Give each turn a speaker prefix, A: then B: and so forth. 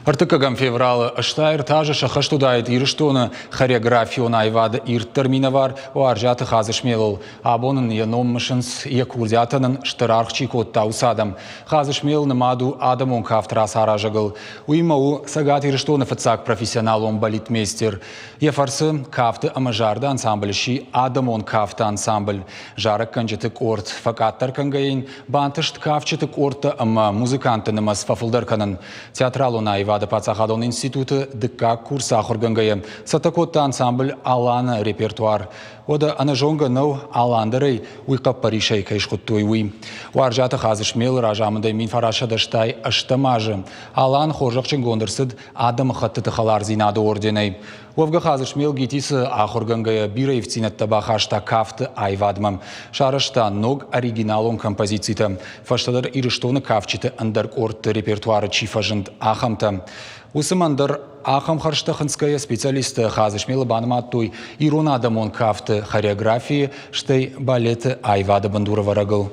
A: Артыкагам февралы ыштайр тажы шахаштудайт ирыштоны хореографиона айвады ирттырмина var o аржаты хазышмелыл. Абонын еноммышынс екурдятынын штырархчи котта усадам. Хазышмел намаду адамон кафтрас аражагыл. Уимау сагат ирыштоны фацак профессионалон балетмейстер. Ефарсы кафты амажарды ансамбльши адамон кафты ансамбль. Жарык канжетык орт факаттар кангаин бантышт кафчетык орта ама музыкантынымас фафылдарканын. Театралон айвады Пацахадон институты дыка курса хоргангая. Сатакотта ансамбль алана репертуар. Ода анажонга нау аландырый уйка паришай кайшхуттуй уй. Уаржаты хазышмел ражамындай мин фарашадаштай аштамажы. Алан хоржақчын гондырсыд адам хаттыты халар зинады орденай. Овга хазышмел гитисы ахоргангая бирайв цинатта бахашта кафты айвадмам. Шарашта ног оригиналон композицита. Фаштадар ирыштоны кафчиты андарк орт репертуары чифажынд ахамта. Усымандар ахам харштаханская специалисты хазышмелы банматтуй ирон адамон кафты хореографии штай балеты айвады бандура варагыл.